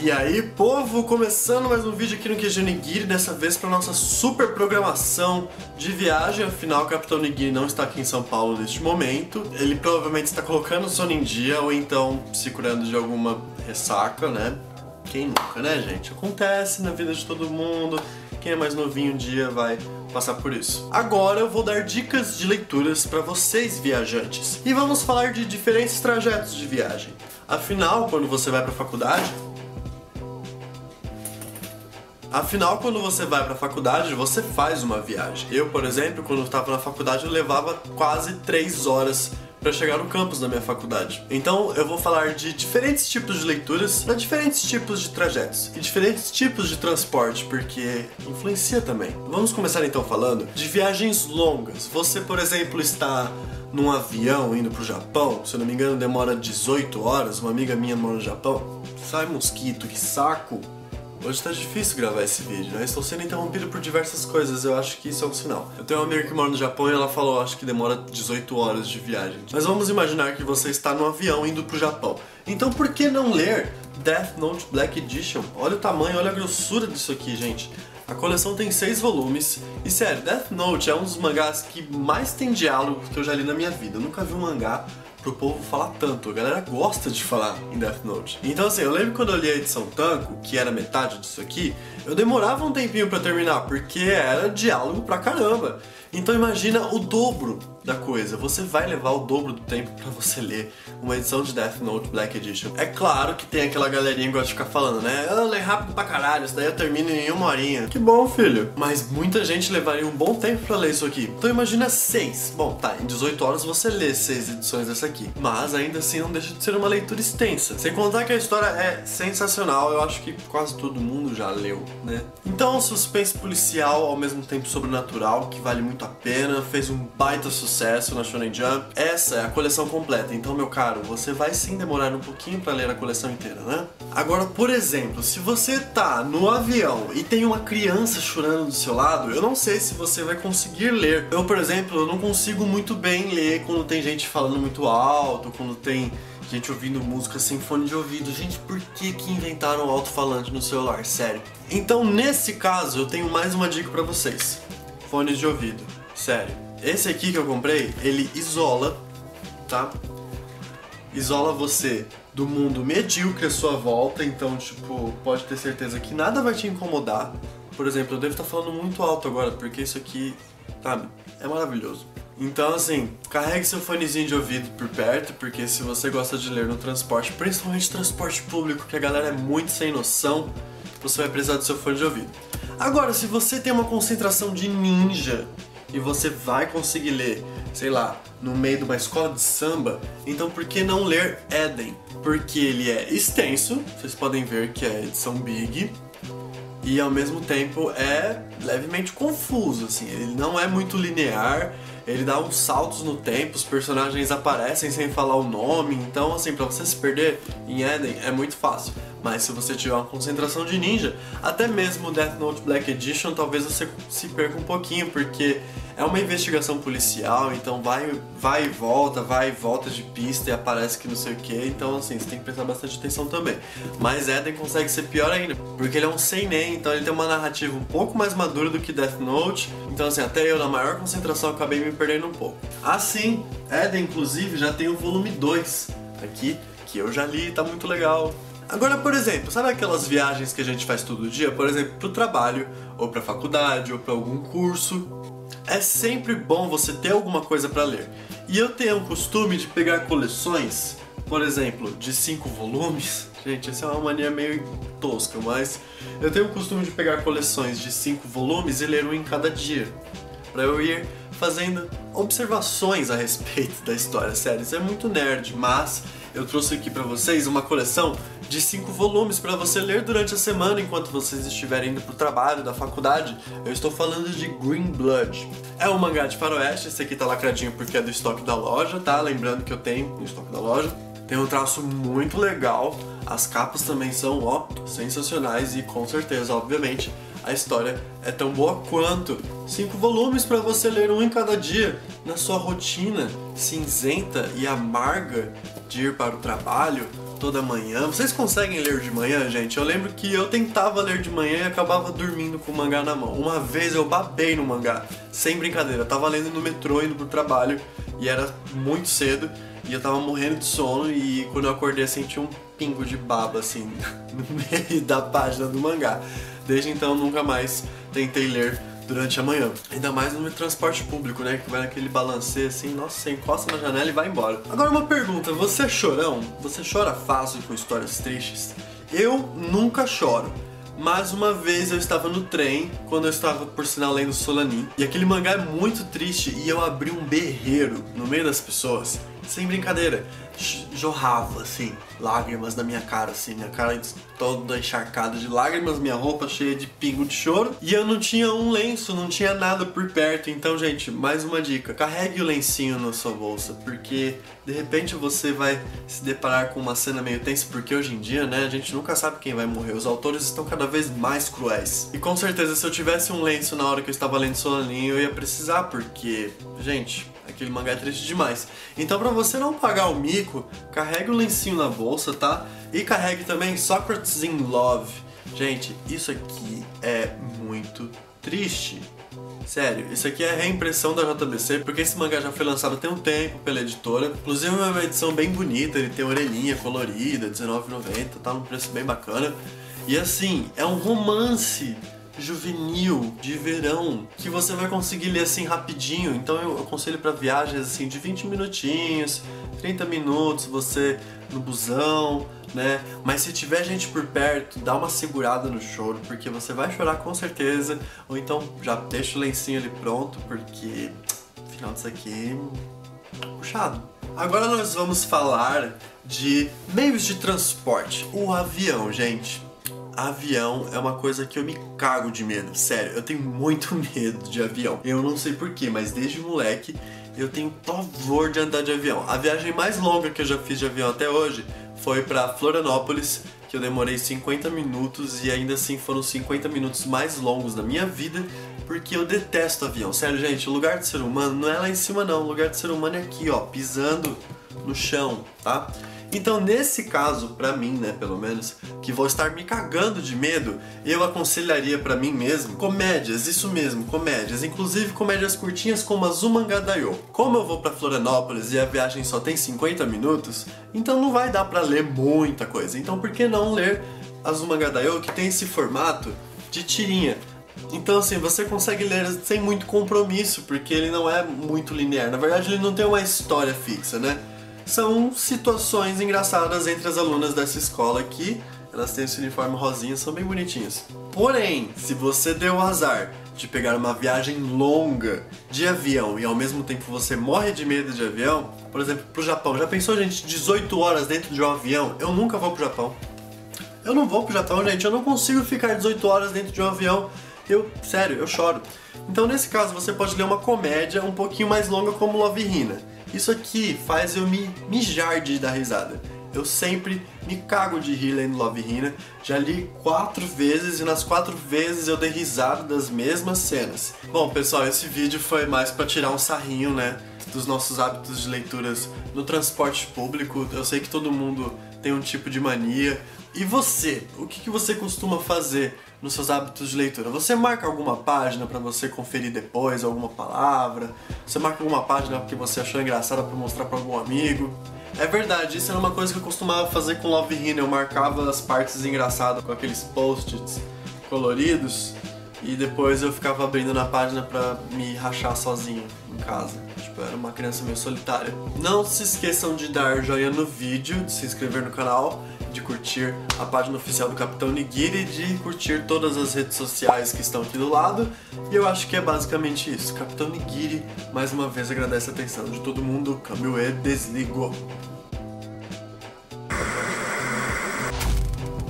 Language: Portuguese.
E aí, povo, começando mais um vídeo aqui no QG Onigiri, dessa vez para nossa super programação de viagem. Afinal, o Capitão Onigiri não está aqui em São Paulo neste momento. Ele provavelmente está colocando o sono em dia ou então se curando de alguma ressaca, né? Quem nunca, né, gente? Acontece na vida de todo mundo. Quem é mais novinho um dia vai passar por isso. Agora eu vou dar dicas de leituras para vocês, viajantes. E vamos falar de diferentes trajetos de viagem. Afinal, quando você vai para a faculdade, você faz uma viagem. Eu, por exemplo, quando eu estava na faculdade, eu levava quase 3 horas para chegar no campus da minha faculdade. Então eu vou falar de diferentes tipos de leituras para diferentes tipos de trajetos e diferentes tipos de transporte, porque influencia também. Vamos começar então falando de viagens longas. Você, por exemplo, está num avião indo pro Japão, se eu não me engano demora 18 horas, uma amiga minha mora no Japão. Sai mosquito, que saco! Hoje tá difícil gravar esse vídeo, né? Estou sendo interrompido por diversas coisas, eu acho que isso é um sinal. Eu tenho uma amiga que mora no Japão e ela falou, acho que demora 18 horas de viagem. Mas vamos imaginar que você está no avião indo pro Japão. Então por que não ler Death Note Black Edition? Olha o tamanho, olha a grossura disso aqui, gente. A coleção tem 6 volumes, e sério, Death Note é um dos mangás que mais tem diálogo que eu já li na minha vida. Eu nunca vi um mangá pro povo falar tanto, a galera gosta de falar em Death Note. Então assim, eu lembro quando eu li a edição Tanco, que era metade disso aqui, eu demorava um tempinho pra terminar, porque era diálogo pra caramba. Então imagina o dobro da coisa, você vai levar o dobro do tempo pra você ler uma edição de Death Note Black Edition. É claro que tem aquela galerinha que gosta de ficar falando, né? Ah, lê rápido pra caralho, isso daí eu termino em 1 horinha. Que bom, filho. Mas muita gente levaria um bom tempo pra ler isso aqui. Então imagina 6. Bom, tá, em 18 horas você lê 6 edições dessa aqui. Mas ainda assim não deixa de ser uma leitura extensa. Sem contar que a história é sensacional, eu acho que quase todo mundo já leu, né? Então, suspense policial, ao mesmo tempo sobrenatural, que vale muito a pena, fez um baita sucesso na Shonen Jump. Essa é a coleção completa, então, meu caro, você vai sim demorar um pouquinho pra ler a coleção inteira, né? Agora, por exemplo, se você tá no avião e tem uma criança chorando do seu lado, eu não sei se você vai conseguir ler. Eu, por exemplo, eu não consigo muito bem ler quando tem gente falando muito alto, quando tem gente ouvindo música sem fone de ouvido. Gente, por que inventaram o alto-falante no celular? Sério. Então, nesse caso, eu tenho mais uma dica pra vocês. Fones de ouvido. Sério. Esse aqui que eu comprei, ele isola, tá? Isola você do mundo medíocre à sua volta, então, tipo, pode ter certeza que nada vai te incomodar. Por exemplo, eu devo estar falando muito alto agora, porque isso aqui, sabe, é maravilhoso. Então, assim, carregue seu fonezinho de ouvido por perto, porque se você gosta de ler no transporte, principalmente transporte público, que a galera é muito sem noção, você vai precisar do seu fone de ouvido. Agora, se você tem uma concentração de ninja e você vai conseguir ler, sei lá, no meio de uma escola de samba, então por que não ler Eden? Porque ele é extenso, vocês podem ver que é edição Big, e ao mesmo tempo é levemente confuso, assim, ele não é muito linear, ele dá uns saltos no tempo, os personagens aparecem sem falar o nome, então assim, pra você se perder em Eden é muito fácil. Mas se você tiver uma concentração de ninja, até mesmo Death Note Black Edition, talvez você se perca um pouquinho, porque é uma investigação policial, então vai e volta de pista e aparece que não sei o que, então assim, você tem que prestar bastante atenção também. Mas Eden consegue ser pior ainda, porque ele é um seinen, então ele tem uma narrativa um pouco mais madura do que Death Note, então assim, até eu na maior concentração acabei me perdendo um pouco. Assim, Eden inclusive já tem o volume 2 aqui, que eu já li e tá muito legal. Agora, por exemplo, sabe aquelas viagens que a gente faz todo dia? Por exemplo, pro trabalho, ou pra faculdade, ou pra algum curso. É sempre bom você ter alguma coisa pra ler. E eu tenho o costume de pegar coleções, por exemplo, de 5 volumes. Gente, essa é uma mania meio tosca, mas eu tenho o costume de pegar coleções de 5 volumes e ler um em cada dia, pra eu ir fazendo observações a respeito da história. Sério, isso é muito nerd, mas eu trouxe aqui pra vocês uma coleção de 5 volumes pra você ler durante a semana enquanto vocês estiverem indo pro trabalho, da faculdade. Eu estou falando de Green Blood. É um mangá de faroeste, esse aqui tá lacradinho porque é do estoque da loja, tá? Lembrando que eu tenho no estoque da loja. Tem um traço muito legal, as capas também são, ó, sensacionais e com certeza, obviamente, a história é tão boa quanto. 5 volumes para você ler um em cada dia, na sua rotina cinzenta e amarga de ir para o trabalho toda manhã. Vocês conseguem ler de manhã, gente? Eu lembro que eu tentava ler de manhã e acabava dormindo com o mangá na mão. Uma vez eu babei no mangá, sem brincadeira. Eu tava lendo no metrô, indo pro trabalho, e era muito cedo, e eu tava morrendo de sono, e quando eu acordei eu senti um pingo de baba, assim, no meio da página do mangá. Desde então, nunca mais tentei ler durante a manhã. Ainda mais no transporte público, né? Que vai naquele balanceio assim, nossa, você encosta na janela e vai embora. Agora uma pergunta, você é chorão? Você chora fácil com histórias tristes? Eu nunca choro. Mas uma vez eu estava no trem, quando eu estava, por sinal, lendo Solanin, e aquele mangá é muito triste e eu abri um berreiro no meio das pessoas. Sem brincadeira, jorrava, assim, lágrimas na minha cara, assim, minha cara toda encharcada de lágrimas, minha roupa cheia de pingo de choro, e eu não tinha um lenço, não tinha nada por perto. Então, gente, mais uma dica, carregue o lencinho na sua bolsa, porque de repente você vai se deparar com uma cena meio tensa, porque hoje em dia, né, a gente nunca sabe quem vai morrer, os autores estão cada vez mais cruéis. E com certeza, se eu tivesse um lenço na hora que eu estava lendo Solanin, eu ia precisar, porque, gente, aquele mangá é triste demais. Então, pra você não pagar o mico, carregue o lencinho na bolsa, tá? E carregue também Socrates in Love. Gente, isso aqui é muito triste. Sério, isso aqui é a reimpressão da JBC, porque esse mangá já foi lançado tem um tempo pela editora. Inclusive é uma edição bem bonita, ele tem orelhinha colorida, R$19,90, tá num preço bem bacana. E assim, é um romance juvenil, de verão, que você vai conseguir ler assim rapidinho. Então eu aconselho para viagens assim de 20 minutinhos, 30 minutos, você no busão, né? Mas se tiver gente por perto, dá uma segurada no choro, porque você vai chorar com certeza. Ou então já deixa o lencinho ali pronto, porque o final disso aqui é puxado. Agora nós vamos falar de meios de transporte. O avião, gente. Avião é uma coisa que eu me cago de medo, sério, eu tenho muito medo de avião. Eu não sei porquê, mas desde moleque eu tenho pavor de andar de avião. A viagem mais longa que eu já fiz de avião até hoje foi pra Florianópolis, que eu demorei 50 minutos e ainda assim foram 50 minutos mais longos da minha vida, porque eu detesto avião. Sério, gente, o lugar do ser humano não é lá em cima não, o lugar do ser humano é aqui, ó, pisando no chão, tá? Então, nesse caso, pra mim, né, pelo menos, que vou estar me cagando de medo, eu aconselharia pra mim mesmo comédias, isso mesmo, comédias, inclusive comédias curtinhas como Azumanga Daioh. Como eu vou pra Florianópolis e a viagem só tem 50 minutos, então não vai dar pra ler muita coisa. Então, por que não ler Azumanga Daioh, que tem esse formato de tirinha? Então, assim, você consegue ler sem muito compromisso, porque ele não é muito linear. Na verdade, ele não tem uma história fixa, né? São situações engraçadas entre as alunas dessa escola aqui. Elas têm esse uniforme rosinha, são bem bonitinhas. Porém, se você deu o azar de pegar uma viagem longa de avião e ao mesmo tempo você morre de medo de avião, por exemplo, pro Japão. Já pensou, gente, 18 horas dentro de um avião? Eu nunca vou pro Japão. Eu não vou pro Japão, gente. Eu não consigo ficar 18 horas dentro de um avião. Sério, eu choro. Então, nesse caso, você pode ler uma comédia um pouquinho mais longa como Love Hina. Isso aqui faz eu me mijar de dar risada. Eu sempre me cago de rir lendo Love Hina. Já li 4 vezes e nas 4 vezes eu dei risada das mesmas cenas. Bom, pessoal, esse vídeo foi mais pra tirar um sarrinho, né, dos nossos hábitos de leituras no transporte público. Eu sei que todo mundo tem um tipo de mania. E você? O que você costuma fazer nos seus hábitos de leitura? Você marca alguma página pra você conferir depois, alguma palavra? Você marca alguma página porque você achou engraçada pra mostrar pra algum amigo? É verdade, isso era uma coisa que eu costumava fazer com Love Hina. Eu marcava as partes engraçadas com aqueles post-its coloridos e depois eu ficava abrindo na página pra me rachar sozinho em casa. Tipo, eu era uma criança meio solitária. Não se esqueçam de dar joinha no vídeo, de se inscrever no canal, de curtir a página oficial do Capitão Nigiri, de curtir todas as redes sociais que estão aqui do lado. E eu acho que é basicamente isso. Capitão Nigiri, mais uma vez, agradece a atenção de todo mundo. Kamioe desligou.